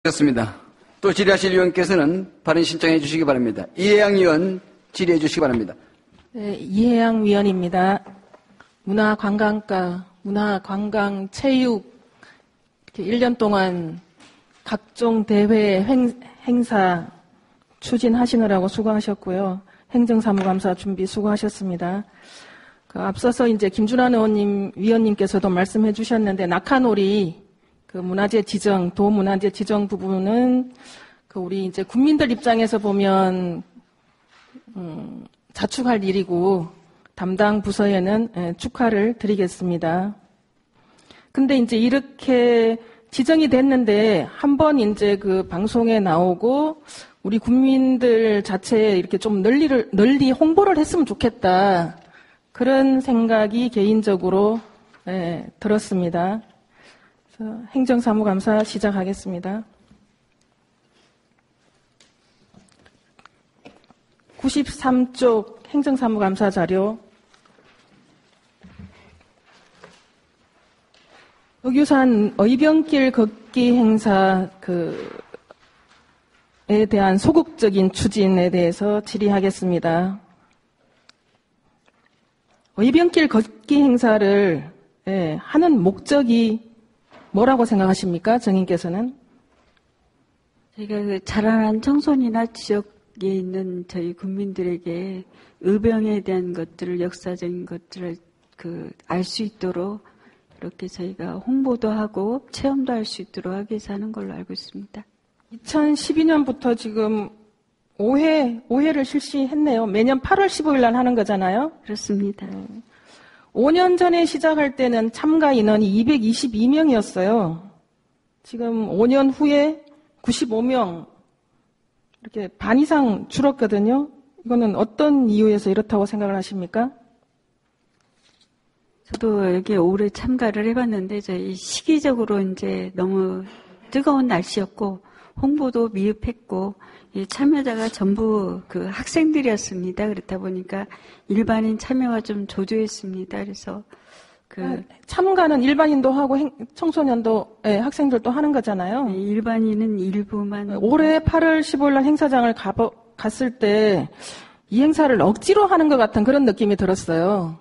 습니다. 또 질의하실 의원께서는 발언 신청해 주시기 바랍니다. 이해양 의원 질의해 주시기 바랍니다. 네, 이해양 위원입니다. 문화관광과 문화관광 체육 이렇게 1년 동안 각종 대회 행사 추진하시느라고 수고하셨고요. 행정사무감사 준비 수고하셨습니다. 앞서서 이제 김준환 위원님께서도 말씀해 주셨는데 낙하놀이 문화재 지정, 도문화재 지정 부분은 우리 이제 국민들 입장에서 보면 자축할 일이고 담당 부서에는 축하를 드리겠습니다. 근데 이제 이렇게 지정이 됐는데 한번 이제 방송에 나오고 우리 국민들 자체에 이렇게 좀 널리 홍보를 했으면 좋겠다. 그런 생각이 개인적으로 들었습니다. 행정사무감사 시작하겠습니다. 93쪽 행정사무감사 자료. 덕유산 의병길 걷기 행사에 대한 소극적인 추진에 대해서 질의하겠습니다. 의병길 걷기 행사를 하는 목적이 뭐라고 생각하십니까? 정인께서는? 저희가 자라난 청소년이나 지역에 있는 저희 국민들에게 의병에 대한 것들을, 역사적인 것들을 알 수 있도록 이렇게 저희가 홍보도 하고 체험도 할 수 있도록 하기 위해서 하는 걸로 알고 있습니다. 2012년부터 지금 5회를 실시했네요. 매년 8월 15일 날 하는 거잖아요. 그렇습니다. 5년 전에 시작할 때는 참가 인원이 222명이었어요. 지금 5년 후에 95명, 이렇게 반 이상 줄었거든요. 이거는 어떤 이유에서 이렇다고 생각을 하십니까? 저도 여기 올해 참가를 해봤는데, 저희 시기적으로 이제 너무 뜨거운 날씨였고, 홍보도 미흡했고, 이 참여자가 전부 학생들이었습니다. 그렇다 보니까 일반인 참여가 좀 조조했습니다. 그래서 참가는 일반인도 하고 청소년도 학생들도 하는 거잖아요. 네, 일반인은 일부만. 올해 8월 15일 날 행사장을 갔을 때 이 행사를 억지로 하는 것 같은 그런 느낌이 들었어요.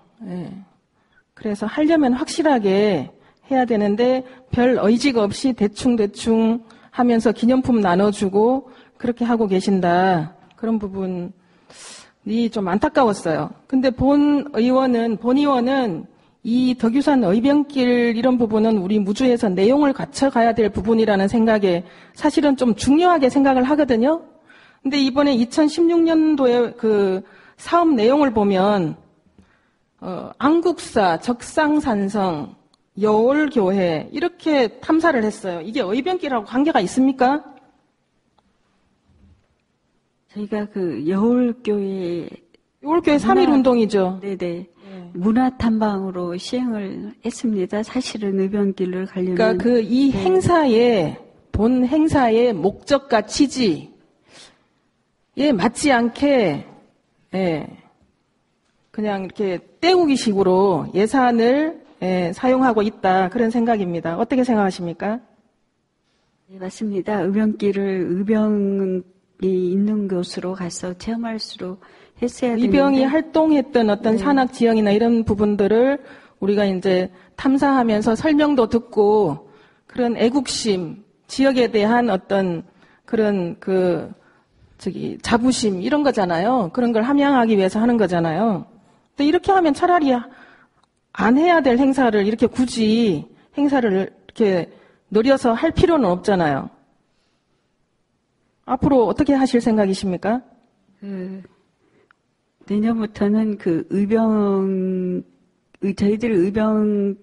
그래서 하려면 확실하게 해야 되는데 별 의지가 없이 대충 하면서 기념품 나눠주고 그렇게 하고 계신다. 그런 부분이 좀 안타까웠어요. 근데 본 의원은 이 덕유산 의병길 이런 부분은 우리 무주에서 내용을 갖춰가야 될 부분이라는 생각에 사실은 좀 중요하게 생각을 하거든요. 근데 이번에 2016년도에 사업 내용을 보면 안국사, 적상산성, 여올교회 이렇게 탐사를 했어요. 이게 의병길하고 관계가 있습니까? 저희가 여올교회 3.1 운동이죠. 네네. 문화탐방으로 시행을 했습니다. 사실은 의병길을 가려면. 그러니까 이 행사의 본 행사의 목적과 취지에 맞지 않게 그냥 이렇게 때우기식으로 예산을 사용하고 있다. 그런 생각입니다. 어떻게 생각하십니까? 네, 맞습니다. 의병이 있는 곳으로 가서 체험할 수 했어야 되는데. 의병이 활동했던 어떤 산악 지형이나 이런 부분들을 우리가 이제 탐사하면서 설명도 듣고 그런 애국심, 지역에 대한 어떤 그런 자부심 이런 거잖아요. 그런 걸 함양하기 위해서 하는 거잖아요. 근데 이렇게 하면 차라리 안 해야 될 행사를 이렇게 굳이 행사를 이렇게 노려서 할 필요는 없잖아요. 앞으로 어떻게 하실 생각이십니까? 내년부터는 저희들 의병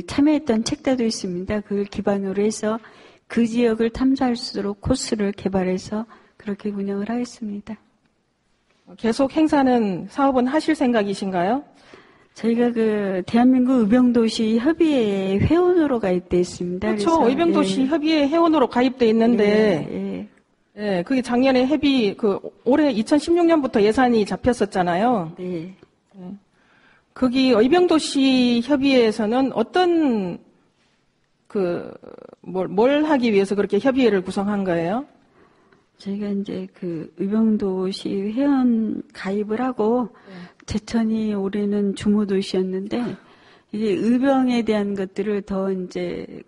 참여했던 책자도 있습니다. 그걸 기반으로 해서 그 지역을 탐사할 수 있도록 코스를 개발해서 그렇게 운영을 하겠습니다. 계속 사업은 하실 생각이신가요? 저희가 대한민국 의병도시 협의회 회원으로 가입돼 있습니다. 그렇죠. 의병도시 협의회 회원으로 가입돼 있는데, 그게 작년에 올해 2016년부터 예산이 잡혔었잖아요. 네. 거기 의병도시 협의회에서는 어떤 뭘 하기 위해서 그렇게 협의회를 구성한 거예요? 저희가 이제 그 의병도시 회원 가입을 하고 제천이 올해는 주모도시였는데 이게 의병에 대한 것들을 더 이제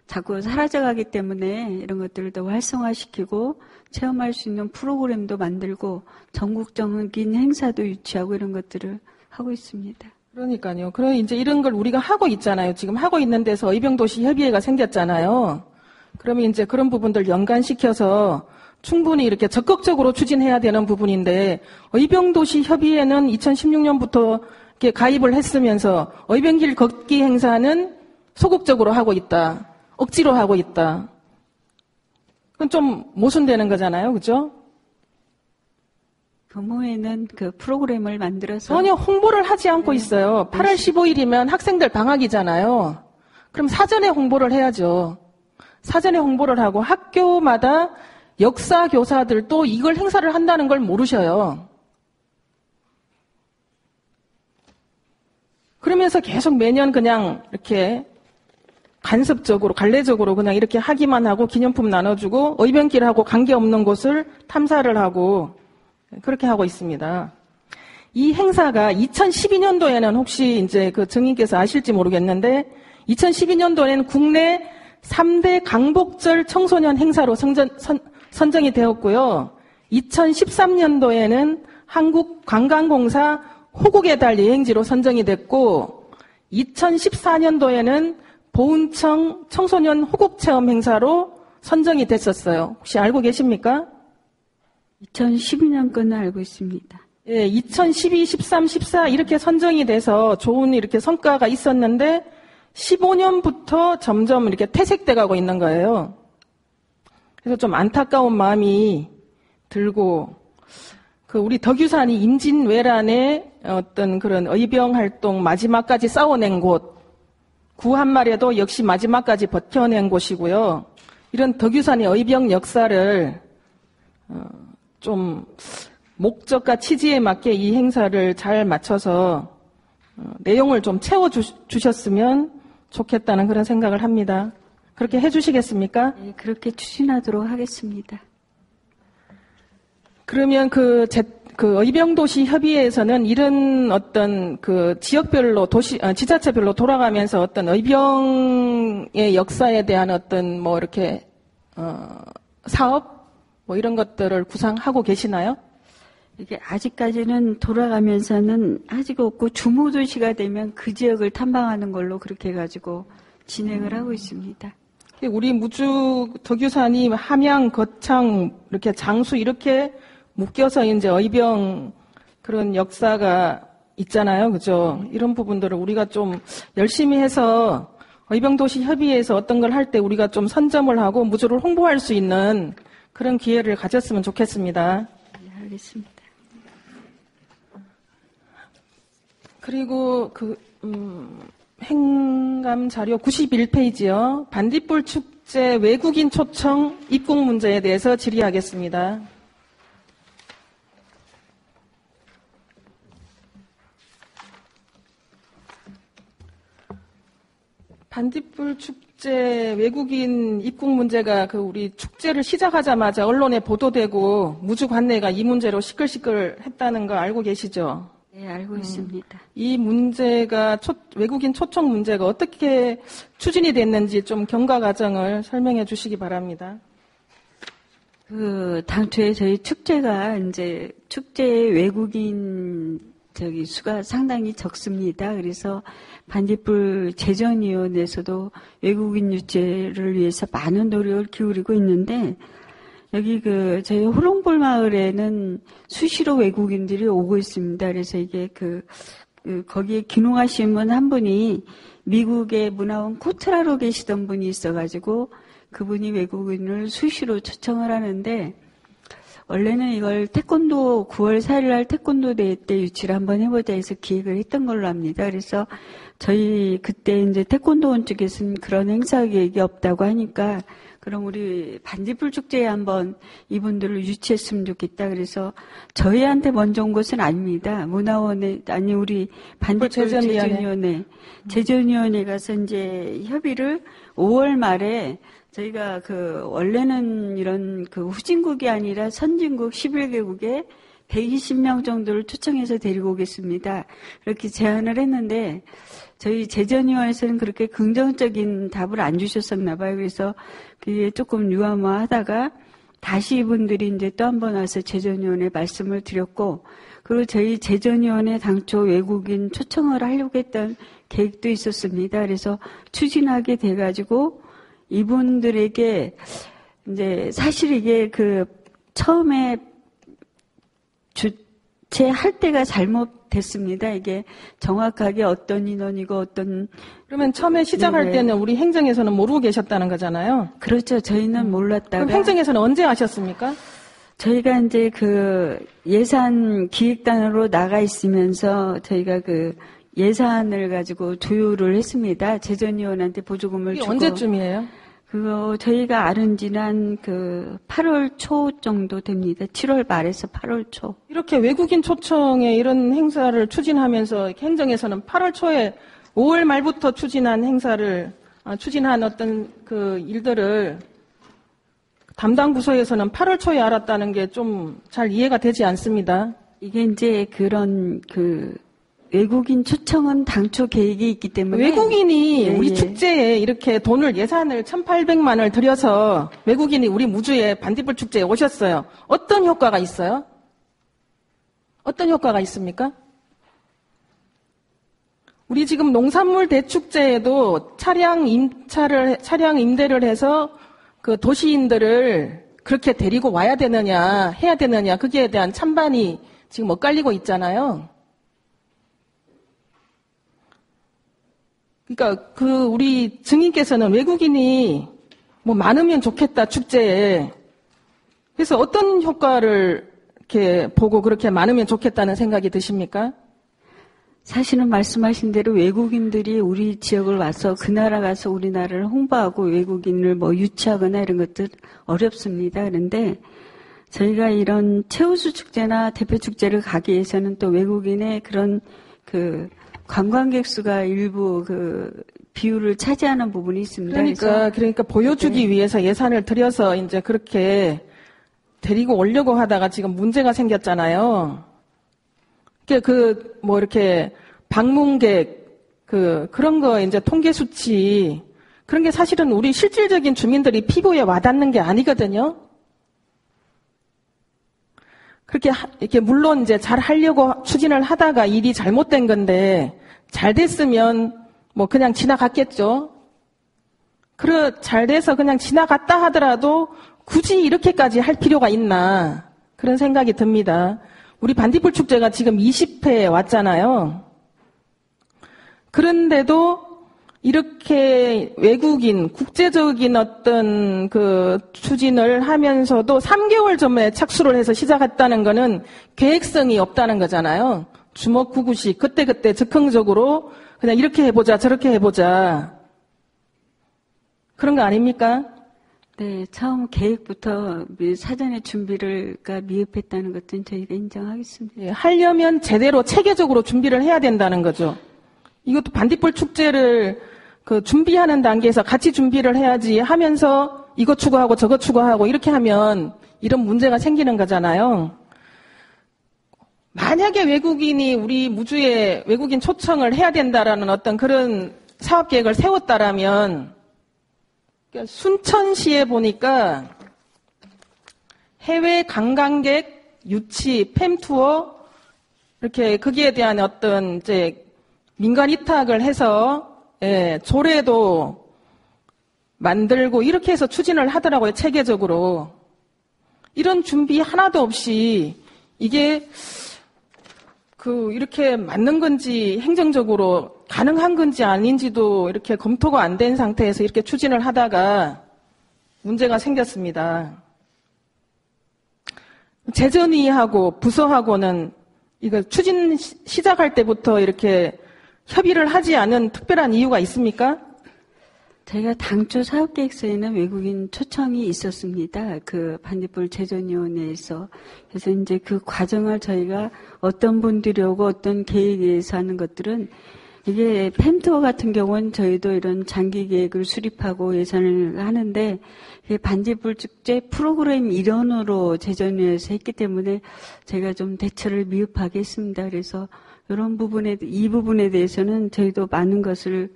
자꾸 사라져가기 때문에 이런 것들을 더 활성화시키고 체험할 수 있는 프로그램도 만들고 전국적인 행사도 유치하고 이런 것들을 하고 있습니다. 그러니까요. 그럼 이제 이런 걸 우리가 하고 있잖아요. 지금 하고 있는 데서 의병도시 협의회가 생겼잖아요. 그러면 이제 그런 부분들 연관시켜서 충분히 이렇게 적극적으로 추진해야 되는 부분인데 의병도시 협의회는 2016년부터 이렇게 가입을 했으면서 의병길 걷기 행사는 소극적으로 하고 있다. 억지로 하고 있다. 그건 좀 모순되는 거잖아요. 그죠? 교모회는 그 프로그램을 만들어서 전혀 홍보를 하지 않고 있어요. 8월 15일이면 학생들 방학이잖아요. 그럼 사전에 홍보를 해야죠. 사전에 홍보를 하고 학교마다 역사 교사들도 이걸 행사를 한다는 걸 모르셔요. 그러면서 계속 매년 그냥 이렇게 간섭적으로, 관례적으로 그냥 이렇게 하기만 하고 기념품 나눠주고 의병길하고 관계없는 곳을 탐사를 하고 그렇게 하고 있습니다. 이 행사가 2012년도에는 혹시 이제 그 증인께서 아실지 모르겠는데 2012년도에는 국내 3대 강복절 청소년 행사로 선정이 되었고요. 2013년도에는 한국관광공사 호국의 달 여행지로 선정이 됐고 2014년도에는 보훈청 청소년 호국체험 행사로 선정이 됐었어요. 혹시 알고 계십니까? 2012년 거는 알고 있습니다. 예, 2012, 13, 14 이렇게 선정이 돼서 좋은 이렇게 성과가 있었는데 15년부터 점점 이렇게 퇴색돼 가고 있는 거예요. 그래서 좀 안타까운 마음이 들고 우리 덕유산이 임진왜란의 어떤 그런 의병 활동 마지막까지 싸워낸 곳 구한말에도 역시 마지막까지 버텨낸 곳이고요. 이런 덕유산의 의병 역사를 좀 목적과 취지에 맞게 이 행사를 잘 맞춰서 내용을 좀 채워주셨으면 좋겠다는 그런 생각을 합니다. 그렇게 해주시겠습니까? 네, 그렇게 추진하도록 하겠습니다. 그러면 의병도시 협의회에서는 이런 어떤 지역별로 지자체별로 돌아가면서 어떤 의병의 역사에 대한 어떤 이렇게 사업 이런 것들을 구상하고 계시나요? 이게 아직까지는 돌아가면서는 아직 없고 주모도시가 되면 그 지역을 탐방하는 걸로 그렇게 해가지고 진행을 하고 있습니다. 우리 무주 덕유산이 함양, 거창, 이렇게 장수 이렇게 묶여서 이제 의병 그런 역사가 있잖아요. 그죠? 이런 부분들을 우리가 좀 열심히 해서 의병도시 협의회에서 어떤 걸 할 때 우리가 좀 선점을 하고 무주를 홍보할 수 있는 그런 기회를 가졌으면 좋겠습니다. 네, 알겠습니다. 그리고 행감 자료 91페이지요. 반딧불 축제 외국인 초청 입국 문제에 대해서 질의하겠습니다. 반딧불 축제 외국인 입국 문제가 우리 축제를 시작하자마자 언론에 보도되고 무주 관내가 이 문제로 시끌시끌 했다는 거 알고 계시죠? 네, 알고 있습니다. 이 문제가 외국인 초청 문제가 어떻게 추진이 됐는지 좀 경과 과정을 설명해 주시기 바랍니다. 당초에 저희 축제가 이제 축제 외국인 수가 상당히 적습니다. 그래서 반딧불 재전위원회에서도 외국인 유치를 위해서 많은 노력을 기울이고 있는데 여기 저희 호롱볼 마을에는 수시로 외국인들이 오고 있습니다. 그래서 이게 거기에 귀농하신 분 한 분이 미국의 문화원 코트라로 계시던 분이 있어가지고 그분이 외국인을 수시로 초청을 하는데 원래는 이걸 태권도 9월 4일 날 태권도 대회 때 유치를 한번 해보자 해서 기획을 했던 걸로 압니다. 그래서 저희 그때 이제 태권도원 쪽에서는 그런 행사 계획이 없다고 하니까 그럼 우리 반딧불 축제에 한번 이분들을 유치했으면 좋겠다. 그래서 저희한테 먼저 온 것은 아닙니다. 문화원에, 아니, 우리 반딧불 제전위원회 가서 이제 협의를 5월 말에 저희가 원래는 이런 후진국이 아니라 선진국 11개국에 120명 정도를 초청해서 데리고 오겠습니다. 그렇게 제안을 했는데 저희 제전위원회에서는 그렇게 긍정적인 답을 안 주셨었나 봐요. 그래서 그게 조금 유화무화하다가 다시 이분들이 이제 또 한 번 와서 제전위원회에 말씀을 드렸고, 그리고 저희 제전위원회 당초 외국인 초청을 하려고 했던 계획도 있었습니다. 그래서 추진하게 돼가지고 이분들에게 이제 사실 이게 처음에 주최할 때가 잘못됐습니다. 이게 정확하게 어떤 인원이고 그러면 처음에 시작할 때는 우리 행정에서는 모르고 계셨다는 거잖아요. 그렇죠. 저희는 몰랐다가. 그럼 행정에서는 언제 아셨습니까? 저희가 이제 예산 기획단으로 나가 있으면서 저희가 예산을 가지고 조율을 했습니다. 제전위원한테 보조금을 이게 주고. 언제쯤이에요? 그거 저희가 알은 지난 8월 초 정도 됩니다. 7월 말에서 8월 초. 이렇게 외국인 초청에 이런 행사를 추진하면서 행정에서는 8월 초에 5월 말부터 추진한 어떤 일들을 담당 부서에서는 8월 초에 알았다는 게 좀 잘 이해가 되지 않습니다. 이게 이제 그런 외국인 초청은 당초 계획이 있기 때문에 외국인이 우리 축제에 이렇게 예산을 1,800만을 들여서 외국인이 우리 무주에 반딧불 축제에 오셨어요. 어떤 효과가 있어요? 어떤 효과가 있습니까? 우리 지금 농산물 대축제에도 차량 임대를 해서 도시인들을 그렇게 데리고 와야 되느냐, 해야 되느냐, 거기에 대한 찬반이 지금 엇갈리고 있잖아요. 그러니까 우리 증인께서는 외국인이 많으면 좋겠다, 축제에. 그래서 어떤 효과를 이렇게 보고 그렇게 많으면 좋겠다는 생각이 드십니까? 사실은 말씀하신 대로 외국인들이 우리 지역을 와서 그 나라 가서 우리나라를 홍보하고 외국인을 유치하거나 이런 것들 어렵습니다. 그런데 저희가 이런 최우수 축제나 대표 축제를 가기 위해서는 또 외국인의 그런 관광객 수가 일부 비율을 차지하는 부분이 있습니다. 그러니까 보여주기 위해서 예산을 들여서 이제 그렇게 데리고 오려고 하다가 지금 문제가 생겼잖아요. 이렇게 방문객 그런 거 이제 통계 수치 그런 게 사실은 우리 실질적인 주민들이 피부에 와닿는 게 아니거든요. 이렇게 물론 이제 잘 하려고 추진을 하다가 일이 잘못된 건데 잘 됐으면 그냥 지나갔겠죠. 잘 돼서 그냥 지나갔다 하더라도 굳이 이렇게까지 할 필요가 있나 그런 생각이 듭니다. 우리 반딧불 축제가 지금 20회에 왔잖아요. 그런데도 이렇게 외국인, 국제적인 어떤 추진을 하면서도 3개월 전에 착수를 해서 시작했다는 거는 계획성이 없다는 거잖아요. 주먹구구식, 그때그때 즉흥적으로 그냥 이렇게 해보자, 저렇게 해보자. 그런 거 아닙니까? 네, 처음 계획부터 사전에 준비가 미흡했다는 것은 저희가 인정하겠습니다. 예, 하려면 제대로 체계적으로 준비를 해야 된다는 거죠. 이것도 반딧불 축제를 준비하는 단계에서 같이 준비를 해야지 하면서 이거 추구하고 저거 추구하고 이렇게 하면 이런 문제가 생기는 거잖아요. 만약에 외국인이 우리 무주에 외국인 초청을 해야 된다라는 어떤 그런 사업 계획을 세웠다라면 순천시에 보니까 해외 관광객 유치, 팸투어 이렇게 거기에 대한 어떤 이제 민간 위탁을 해서 조례도 만들고 이렇게 해서 추진을 하더라고요. 체계적으로. 이런 준비 하나도 없이 이게 이렇게 맞는 건지 행정적으로 가능한 건지 아닌지도 이렇게 검토가 안 된 상태에서 이렇게 추진을 하다가 문제가 생겼습니다. 재전위하고 부서하고는 이거 추진 시작할 때부터 이렇게 협의를 하지 않은 특별한 이유가 있습니까? 저희가 당초 사업계획서에는 외국인 초청이 있었습니다. 그 반딧불 제전위원회에서. 그래서 이제 그 과정을 저희가 어떤 분들이 오고 어떤 계획에 의해서 하는 것들은 이게 펜투어 같은 경우는 저희도 이런 장기 계획을 수립하고 예산을 하는데 이게 반딧불 축제 프로그램 일원으로 제전위에서 했기 때문에 제가 좀 대처를 미흡하게 했습니다. 그래서 이 부분에 대해서는 저희도 많은 것을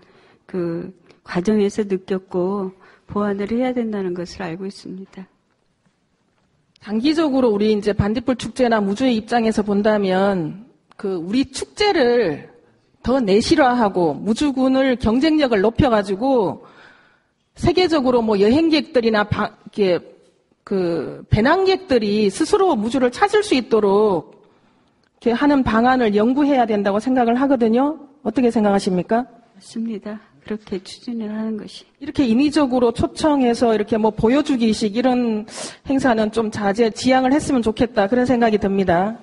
그 과정에서 느꼈고 보완을 해야 된다는 것을 알고 있습니다. 단기적으로 우리 이제 반딧불 축제나 무주의 입장에서 본다면 그 우리 축제를 더 내실화하고 무주군을 경쟁력을 높여가지고 세계적으로 뭐 여행객들이나 그 배낭객들이 스스로 무주를 찾을 수 있도록 이렇게 하는 방안을 연구해야 된다고 생각을 하거든요. 어떻게 생각하십니까? 맞습니다. 그렇게 추진을 하는 것이. 이렇게 인위적으로 초청해서 이렇게 뭐 보여주기식 이런 행사는 좀 지양을 했으면 좋겠다 그런 생각이 듭니다.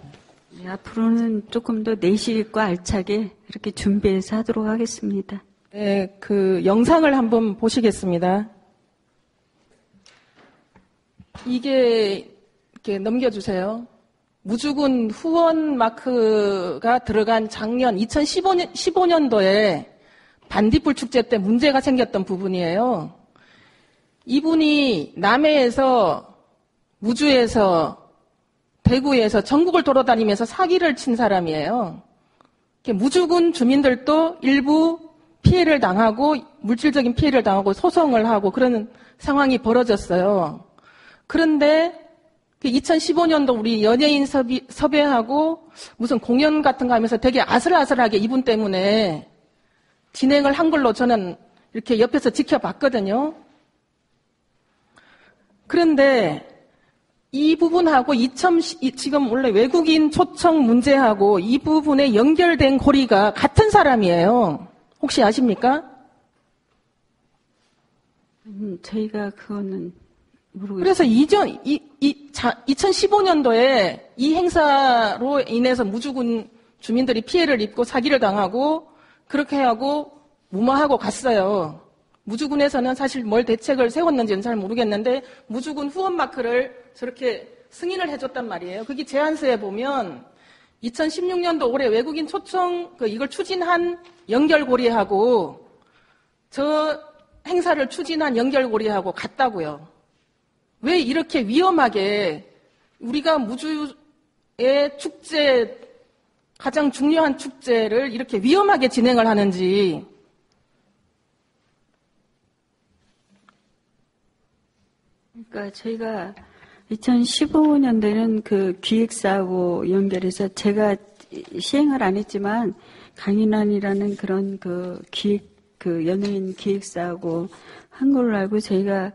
네, 앞으로는 조금 더 내실 있고 알차게 이렇게 준비해서 하도록 하겠습니다. 네, 그 영상을 한번 보시겠습니다. 이게 이렇게 넘겨주세요. 무주군 후원 마크가 들어간 작년 2015년도에 반딧불 축제 때 문제가 생겼던 부분이에요. 이분이 남해에서 무주에서 대구에서 전국을 돌아다니면서 사기를 친 사람이에요. 무주군 주민들도 일부 피해를 당하고 물질적인 피해를 당하고 소송을 하고 그런 상황이 벌어졌어요. 그런데 2015년도 우리 연예인 섭외하고 무슨 공연 같은 거 하면서 되게 아슬아슬하게 이분 때문에 진행을 한 걸로 저는 이렇게 옆에서 지켜봤거든요. 그런데 이 부분하고 지금 원래 외국인 초청 문제하고 이 부분에 연결된 고리가 같은 사람이에요. 혹시 아십니까? 저희가 그거는 모르겠어요. 그래서 2015년도에 이 행사로 인해서 무주군 주민들이 피해를 입고 사기를 당하고 그렇게 하고 무마하고 갔어요. 무주군에서는 사실 뭘 대책을 세웠는지는 잘 모르겠는데 무주군 후원 마크를 저렇게 승인을 해줬단 말이에요. 거기 제안서에 보면 2016년도 올해 외국인 초청 이걸 추진한 연결고리하고 저 행사를 추진한 연결고리하고 같다고요. 왜 이렇게 위험하게 우리가 무주의 축제 가장 중요한 축제를 이렇게 위험하게 진행을 하는지. 그러니까 저희가 2015년도에는 그 기획사하고 연결해서 제가 시행을 안 했지만 강인환이라는 그런 그 연예인 기획사하고 한 걸로 알고 저희가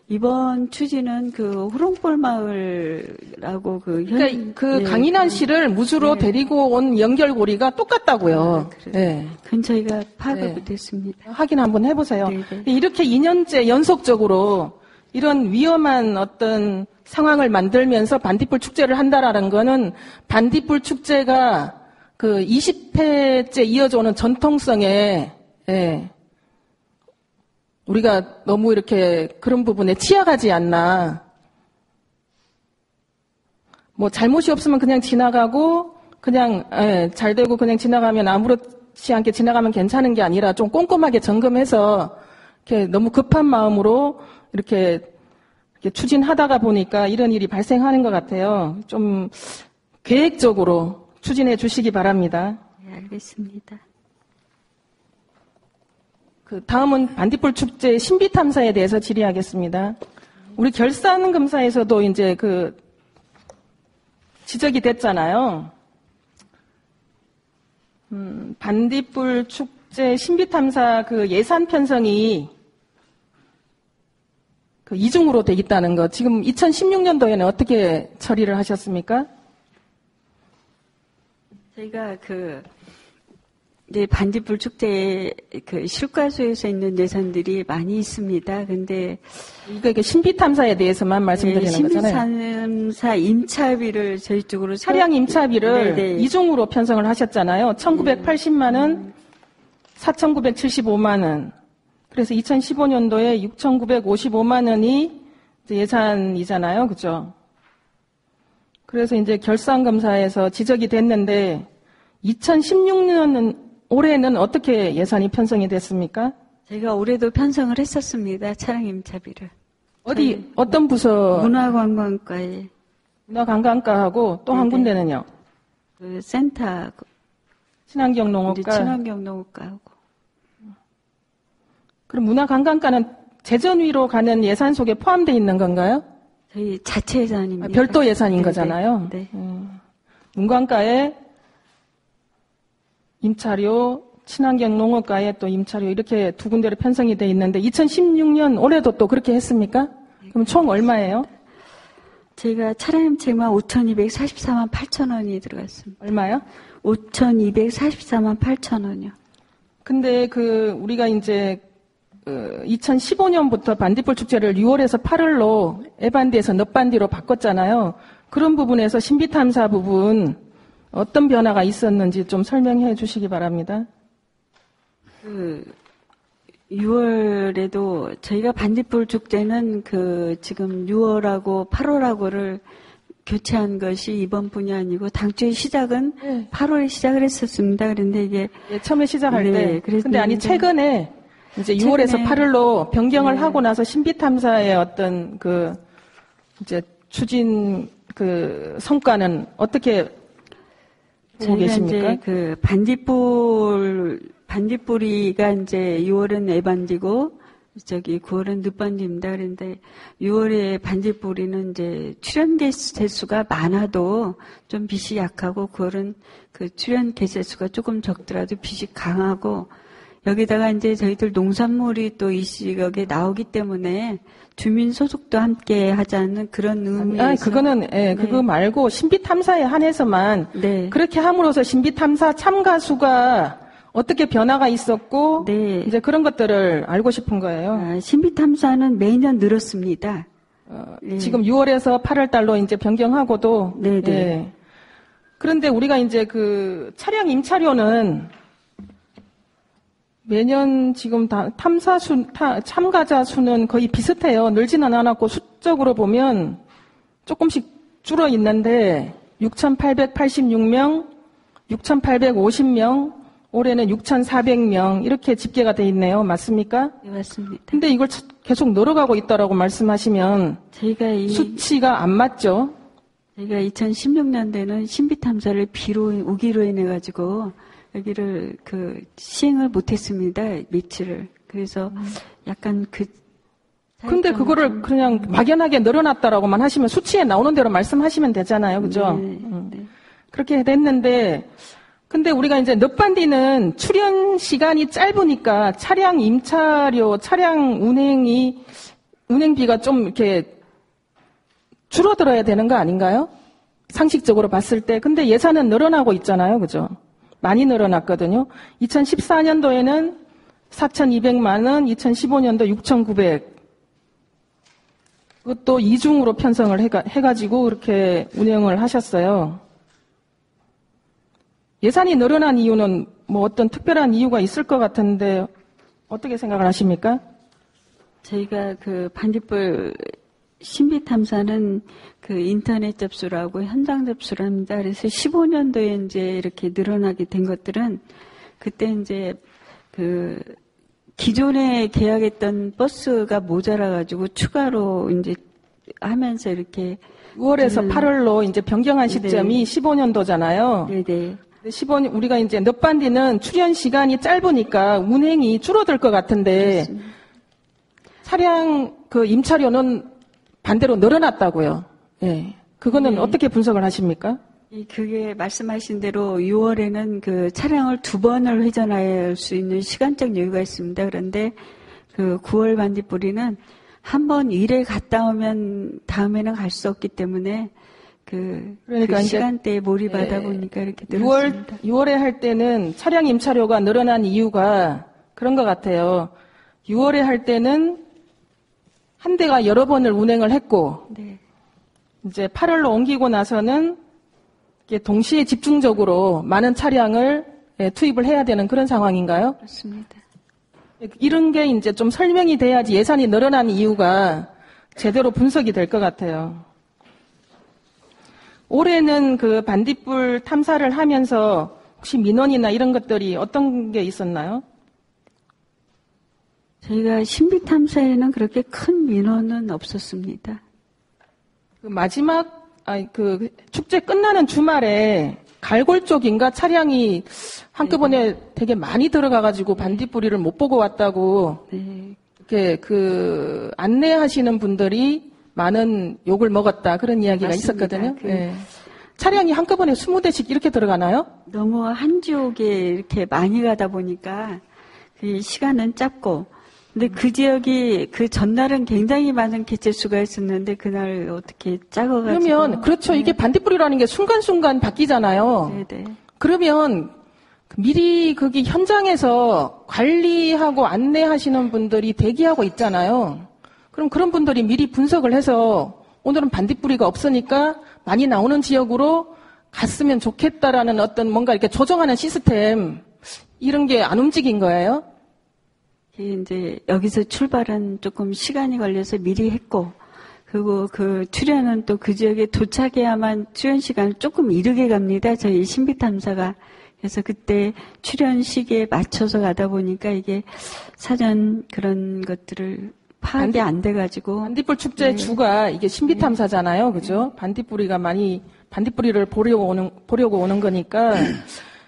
이번 추진은 그 호롱골 마을라고 그러니까 강인환 씨를 무주로 데리고 온 연결고리가 똑같다고요. 네. 그건 저희가 파악을 못했습니다. 확인 한번 해보세요. 네네. 이렇게 2년째 연속적으로 이런 위험한 어떤 상황을 만들면서 반딧불 축제를 한다라는 거는 반딧불 축제가 그 20회째 이어져 오는 전통성에 우리가 너무 이렇게 그런 부분에 취약하지 않나. 뭐 잘못이 없으면 그냥 지나가고 그냥 잘 되고 그냥 지나가면 아무렇지 않게 지나가면 괜찮은 게 아니라 좀 꼼꼼하게 점검해서 이렇게 너무 급한 마음으로 이렇게 추진하다가 보니까 이런 일이 발생하는 것 같아요. 좀 계획적으로 추진해 주시기 바랍니다. 네, 알겠습니다. 다음은 반딧불 축제 신비 탐사에 대해서 질의하겠습니다. 우리 결산검사에서도 이제 지적이 됐잖아요. 반딧불 축제 신비 탐사 예산 편성이 이중으로 돼 있다는 거. 지금 2016년도에는 어떻게 처리를 하셨습니까? 저희가 이제 반딧불 축제에 실과소에서 있는 예산들이 많이 있습니다. 근데 이게 신비 탐사에 대해서만 말씀드리는 거잖아요. 신비 탐사 임차비를 저희 쪽으로 차량 임차비를 이중으로 편성을 하셨잖아요. 1,980만 원, 4,975만 원. 그래서 2015년도에 6,955만 원이 이제 예산이잖아요. 그죠? 그래서 이제 결산검사에서 지적이 됐는데 2016년 올해는 어떻게 예산이 편성이 됐습니까? 제가 올해도 편성을 했었습니다. 차량 임차비를. 어떤 부서? 문화관광과에 문화관광과하고 또 한 네네. 군데는요? 그 센터 친환경 농업과. 친환경 농업과하고. 그럼 문화관광과는 재정위로 가는 예산 속에 포함되어 있는 건가요? 저희 자체 예산입니다. 별도 예산인 네네. 거잖아요. 네. 문관과에 임차료, 친환경 농업과에 또 임차료 이렇게 두 군데로 편성이 돼 있는데 2016년 올해도 또 그렇게 했습니까? 그럼 총 얼마예요? 제가 차량 임차만 5,244만 8천 원이 들어갔습니다. 얼마요? 5,244만 8천 원이요. 근데 우리가 이제 2015년부터 반딧불 축제를 6월에서 8월로 에반디에서 넛반디로 바꿨잖아요. 그런 부분에서 신비탐사 부분 어떤 변화가 있었는지 좀 설명해 주시기 바랍니다. 6월에도 저희가 반딧불 축제는 지금 6월하고 8월하고를 교체한 것이 이번 분이 아니고 당초의 시작은 네. 8월에 시작을 했었습니다. 그런데 이게 처음에 시작할 네, 때. 그랬는데 근데 아니 최근에 이제 6월에서 8월로 변경을 하고 나서 신비탐사의 어떤 이제 추진 성과는 어떻게 보고 계십니까? 이제 반딧불이가 이제 6월은 에반디고 9월은 늑반디입니다. 그런데 6월에 반딧불이는 이제 출연 개체수가 많아도 좀 빛이 약하고 9월은 출연 개체수가 조금 적더라도 빛이 강하고 여기다가 이제 저희들 농산물이 또 이 시각에 나오기 때문에 주민 소속도 함께 하자는 그런 의미에서. 그거는, 그거 말고 신비탐사에 한해서만. 네. 그렇게 함으로써 신비탐사 참가 수가 어떻게 변화가 있었고. 네. 이제 그런 것들을 알고 싶은 거예요. 신비탐사는 매년 늘었습니다. 네. 지금 6월에서 8월 달로 이제 변경하고도. 네네. 네. 그런데 우리가 이제 차량 임차료는 매년 지금 참가자 수는 거의 비슷해요. 늘지는 않았고 수적으로 보면 조금씩 줄어 있는데 6,886명, 6,850명, 올해는 6,400명 이렇게 집계가 돼 있네요. 맞습니까? 네, 맞습니다. 근데 이걸 계속 늘어가고 있다라고 말씀하시면 저희가 수치가 안 맞죠? 저희가 2016년도에는 신비탐사를 우기로 인해 가지고 여기를 시행을 못했습니다. 며칠을. 그래서 약간 근데 그거를 그냥 막연하게 늘어났다라고만 하시면 수치에 나오는 대로 말씀하시면 되잖아요. 그죠? 네. 그렇게 됐는데, 근데 우리가 이제 넛반디는 출연 시간이 짧으니까 차량 임차료, 차량 운행비가 좀 이렇게 줄어들어야 되는 거 아닌가요? 상식적으로 봤을 때. 근데 예산은 늘어나고 있잖아요. 그죠? 많이 늘어났거든요. 2014년도에는 4,200만 원, 2015년도 6,900. 그것도 이중으로 편성을 해가지고 그렇게 운영을 하셨어요. 예산이 늘어난 이유는 뭐 어떤 특별한 이유가 있을 것 같은데 어떻게 생각을 하십니까? 저희가 반딧불 신비탐사는 인터넷 접수라고 현장 접수를 합니다. 그래서 15년도에 이제 이렇게 늘어나게 된 것들은 그때 이제 기존에 계약했던 버스가 모자라가지고 추가로 이제 하면서 이렇게 6월에서 8월로 이제 변경한 시점이 15년도잖아요. 네네. 우리가 이제 넛반디는 출연 시간이 짧으니까 운행이 줄어들 것 같은데 그렇습니다. 차량 임차료는 반대로 늘어났다고요. 예. 그거는 네. 어떻게 분석을 하십니까? 그게 말씀하신 대로 6월에는 차량을 2번을 회전할 수 있는 시간적 여유가 있습니다. 그런데 9월 반딧불이는 한 번 일에 갔다 오면 다음에는 갈 수 없기 때문에 그러니까 시간대에 몰입하다 보니까 이렇게 늘었습니다. 6월에 할 때는 차량 임차료가 늘어난 이유가 그런 것 같아요. 6월에 할 때는 한 대가 여러 번을 운행을 했고, 네. 이제 8월로 옮기고 나서는 동시에 집중적으로 많은 차량을 투입을 해야 되는 그런 상황인가요? 그렇습니다. 이런 게 이제 좀 설명이 돼야지 예산이 늘어난 이유가 제대로 분석이 될 것 같아요. 올해는 그 반딧불 탐사를 하면서 혹시 민원이나 이런 것들이 어떤 게 있었나요? 저희가 신비 탐사에는 그렇게 큰 민원은 없었습니다. 그 마지막 그 축제 끝나는 주말에 갈골 쪽인가 차량이 한꺼번에 되게 많이 들어가가지고 반딧불이를 못 보고 왔다고 네. 이렇게 그 안내하시는 분들이 많은 욕을 먹었다 그런 이야기가 맞습니다. 있었거든요. 네. 차량이 한꺼번에 20대씩 이렇게 들어가나요? 너무 한 지역에 이렇게 많이 가다 보니까 그 시간은 짧고, 근데 그 지역이 그 전날은 굉장히 많은 개체수가 있었는데 그날 어떻게 작아가지고. 그러면 그렇죠. 네. 이게 반딧불이라는 게 순간순간 바뀌잖아요. 네네. 그러면 미리 거기 현장에서 관리하고 안내하시는 분들이 대기하고 있잖아요. 그럼 그런 분들이 미리 분석을 해서 오늘은 반딧불이가 없으니까 많이 나오는 지역으로 갔으면 좋겠다라는 어떤 뭔가 이렇게 조정하는 시스템 이런 게 안 움직인 거예요? 이제 여기서 출발은 조금 시간이 걸려서 미리 했고, 그리고 그 출연은 또 그 지역에 도착해야만 출연 시간을 조금 이르게 갑니다. 저희 신비탐사가. 그래서 그때 출연 시기에 맞춰서 가다 보니까 이게 사전 그런 것들을 파악이 안 돼가지고. 반딧불 축제 네. 주가 이게 신비탐사잖아요. 그죠? 반딧불이를 보려고 오는 거니까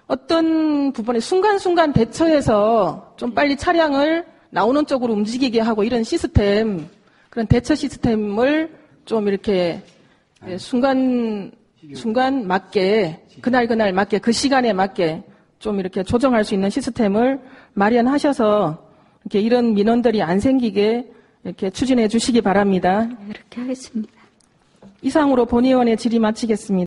어떤 부분에 순간순간 대처해서 좀 빨리 차량을 나오는 쪽으로 움직이게 하고 이런 시스템, 그런 대처 시스템을 좀 이렇게 순간 맞게, 그날 맞게, 그 시간에 맞게 좀 이렇게 조정할 수 있는 시스템을 마련하셔서 이렇게 이런 민원들이 안 생기게 이렇게 추진해 주시기 바랍니다. 그렇게 하겠습니다. 이상으로 본의원의 질의 마치겠습니다.